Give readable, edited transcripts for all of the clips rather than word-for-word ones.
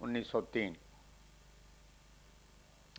1903।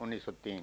1903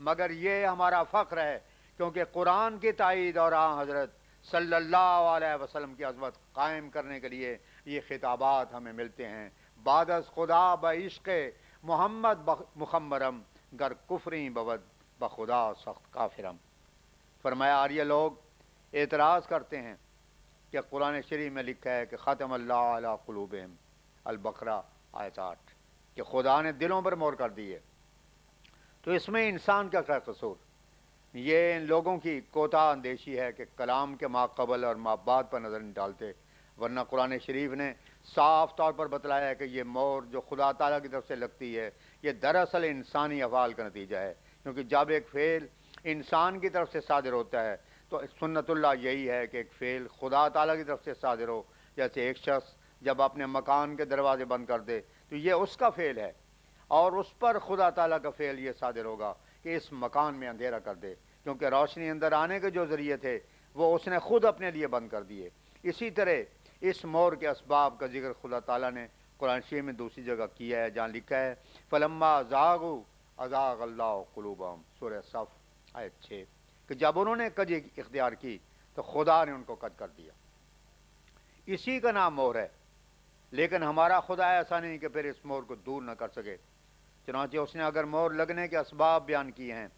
مگر یہ ہمارا فخر ہے کیونکہ قرآن کی تائید اور آن حضرت صلی اللہ علیہ وسلم کی عظمت قائم کرنے کے لیے یہ خطابات ہمیں ملتے ہیں۔ بعد از خدا بعشق محمد مخمرم، گر کفری بود بخدا سخت کافرم۔ فرمایا اور یہ لوگ اعتراض کرتے ہیں کہ قرآن شریف میں لکھا ہے کہ ختم اللہ علی قلوبہم، البقرہ آیت 8، کہ خدا نے دلوں پر مہر کر دی ہے، تو اس میں انسان کا کیا قصور؟ یہ ان لوگوں کی کوتاہ اندیشی ہے کہ کلام کے ما قبل اور ما بعد پر نظر نہیں ڈالتے، ورنہ قرآن شریف نے صاف طور پر بتلایا ہے کہ یہ مہر جو خدا تعالیٰ کی طرف سے لگتی ہے یہ دراصل انسانی افعال کا نتیجہ ہے، کیونکہ جب ایک فعل انسان کی طرف سے صادر ہوتا ہے تو سنت اللہ یہی ہے کہ ایک فعل خدا تعالیٰ کی طرف سے صادر ہو۔ جیسے ایک شخص جب اپنے مکان کے دروازے بند کر دے تو یہ اس کا فعل ہے، اور اس پر خدا تعالیٰ کا فعل یہ صادر ہوگا کہ اس مکان میں اندھیرا کر دے، کیونکہ روشنی اندر آنے کے جو ذریعے تھے وہ اس نے خود اپنے لیے بند کر دیے۔ اسی طرح اس مہر کے اسباب کا ذکر خدا تعالیٰ نے قرآن شریف میں دوسری جگہ کیا ہے، جہاں لکھا ہے فلما زاغوا ازاغ اللہ قلوبہم، سورہ صف آیت 6، کہ جب انہوں نے کجی اختیار کی تو خدا نے ان کو کج کر دیا۔ اسی کا نام مہر ہے، لیکن ہمارا خدا ایسا نہیں کہ پھر اس مہر کو دور نہ کر سکے، چنانچہ اس نے اگر مہر لگنے کے اسباب بیان کیے ہیں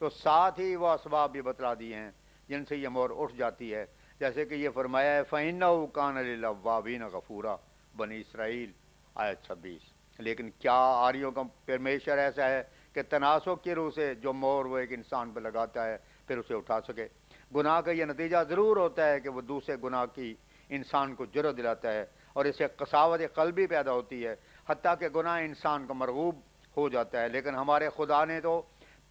تو ساتھ ہی وہ اسباب بھی بتلا دیے ہیں جن سے یہ مہر اٹھ جاتی ہے، جیسے کہ یہ فرمایا ہے فَإِنَّهُ كَانَ لِلْأَوَّابِينَ غَفُورًا، بنی اسرائیل آیت 26۔ لیکن کیا آریوں کا پرمیشر ایسا ہے کہ تناسب کی روح سے جو مہر وہ ایک انسان پہ لگاتا ہے پھر اسے اٹھا سکے؟ گناہ کا یہ نتیجہ ضرور ہوتا ہے کہ وہ دوسرے گناہ کی انسان کو جرأت دلاتا ہے اور اسے قساوت قلبی پیدا ہوتی ہے، حتیٰ کہ گناہ انسان کو مرغوب ہو جاتا ہے۔ لیکن ہمارے خدا نے تو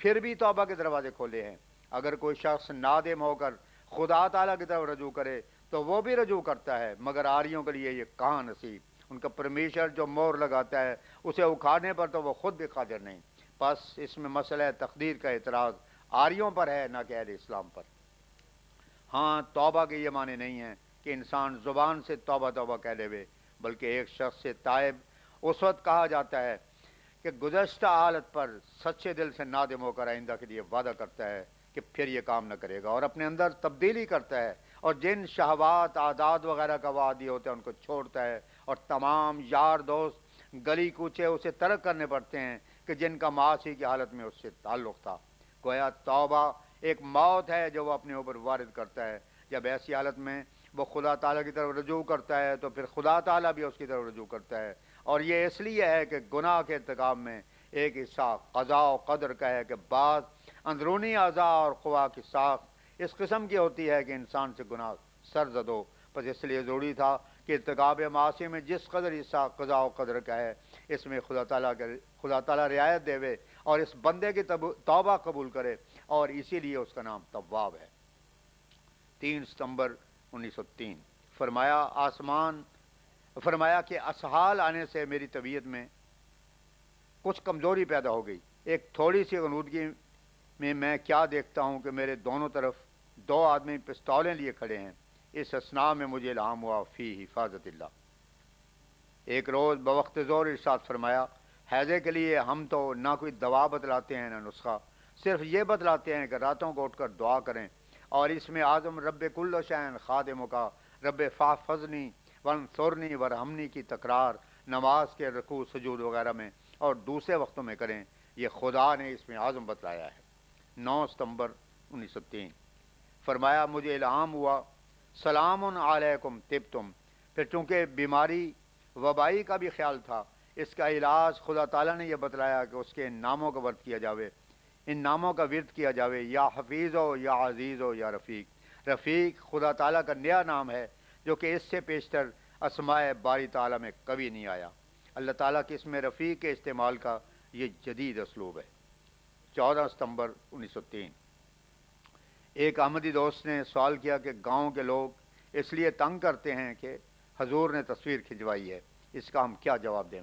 پھر بھی توبہ کے دروازے کھولے ہیں۔ اگر کوئی شخص نادم ہو کر خدا تعالیٰ کی طرف رجوع کرے تو وہ بھی رجوع کرتا ہے، مگر آریوں کے لیے یہ کہاں نصیب، ان کا پرمیشر جو مہر لگاتا ہے اسے اکھاڑنے پر تو وہ خود بھی قادر نہیں۔ بس اس میں مسئلہ تقدیر کا اعتراض آریوں پر ہے، نہ کہ اہل اسلام پر۔ ہاں، توبہ کے یہ معنی نہیں ہے کہ انسان زبان سے توبہ توبہ کہہ لے، بلکہ ایک شخص سے تائب اس وقت کہا جاتا ہے کہ گزشتہ حالت پر سچے دل سے نادم ہو کر آئندہ کے لیے وعدہ کرتا ہے کہ پھر یہ کام نہ کرے گا، اور اپنے اندر تبدیلی کرتا ہے، اور جن شہوات عادات وغیرہ کا وعدی ہوتا ہے ان کو چھوڑتا ہے، اور تمام یار دوست گلی کوچے اسے ترک کرنے پڑتے ہیں کہ جن کا معاصی کی حالت میں اس سے تعلق تھا۔ گویا توبہ ایک موت ہے جو وہ اپنے اوپر وارد کرتا ہے۔ جب ایسی حالت میں وہ خدا تعالیٰ کی طرف رجوع کرتا ہے تو پھر خدا تعالیٰ بھی اس کی طرف رجوع کرتا ہے، اور یہ اس لیے ہے کہ گناہ کے ارتکاب میں ایک حصہ قضاء و قدر کا ہے کہ بعض اندرونی اعضاء اور قوا کی ساخت اس قسم کی ہوتی ہے کہ انسان سے گناہ سرزد ہو، بس اس لیے ضروری تھا کہ ارتکاب معاصی میں جس قدر حصہ قضاء و قدر کا ہے اس میں خدا تعالیٰ رعایت دے اور اس بندے کی توبہ قبول کرے، اور اسی لیے اس کا نام تواب ہے۔ 3 ستمبر 1903 فرمایا کہ اسحال آنے سے میری طبیعت میں کچھ کمزوری پیدا ہو گئی۔ ایک تھوڑی سی غنودگی میں کیا دیکھتا ہوں کہ میرے دونوں طرف 2 آدمی پستولیں لیے کھڑے ہیں۔ اس اثناء میں مجھے الہام ہوا فی حفاظت اللہ۔ ایک روز بوقت ظہر ارشاد فرمایا حیضے کے لیے ہم تو نہ کوئی دوا بتلاتے ہیں نہ نسخہ، صرف یہ بتلاتے ہیں کہ راتوں کو اٹھ کر دعا کریں، اور اس میں اعظم رب کل شین خادم کا رب فاحفظنی وانصرنی ورحمنی کی تکرار نماز کے رکوع سجود وغیرہ میں اور دوسرے وقتوں میں کریں، یہ خدا نے اس میں اعظم بتلایا ہے۔ 9 ستمبر 1903 فرمایا مجھے الہام ہوا سلام علیکم طبتم۔ پھر چونکہ بیماری وبائی کا بھی خیال تھا، اس کا علاج خدا تعالیٰ نے یہ بتلایا کہ اس کے ان ناموں کا ورد کیا جاوے، ان ناموں کا ورد کیا جاوے، یا حفیظ ہو یا عزیز ہو یا رفیق۔ رفیق خدا تعالیٰ کا نیا نام ہے جو کہ اس سے پیشتر اسماء باری تعالیٰ میں کبھی نہیں آیا۔ اللہ تعالیٰ کے اسم رفیق کے استعمال کا یہ جدید اسلوب ہے۔ 14 ستمبر 1903 ایک احمدی دوست نے سوال کیا کہ گاؤں کے لوگ اس لیے تنگ کرتے ہیں کہ حضور نے تصویر کھنچوائی ہے، اس کا ہم کیا جواب دیں؟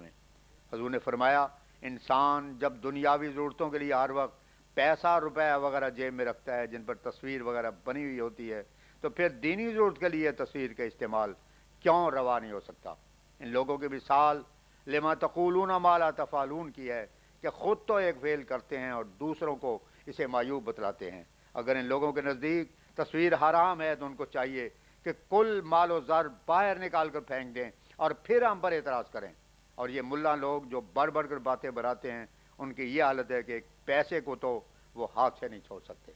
حضور نے فرمایا انسان جب دنیاوی ضرورتوں کے لیے ہر وقت پیسہ روپے وغیرہ جیب میں رکھتا ہے جن پر تصویر وغیرہ بنی ہوئی ہوتی ہے، تو پھر دینی ضرورت کے لیے تصویر کا استعمال کیوں روا نہیں ہو سکتا؟ ان لوگوں کی مثال لما تقولون ما لا تفعلون کی ہے کہ خود تو ایک فعل کرتے ہیں اور دوسروں کو اسے معیوب بتلاتے ہیں۔ اگر ان لوگوں کے نزدیک تصویر حرام ہے تو ان کو چاہیے کہ کل مال و زر باہر نکال کر پھینک دیں اور پھر ہم پر اعتراض کریں۔ اور یہ ملا لوگ جو بڑھ بڑھ کر باتیں بناتے ہیں، ان کی یہ حالت ہے کہ پیسے کو تو وہ ہاتھ سے نہیں چھوڑ سکتے۔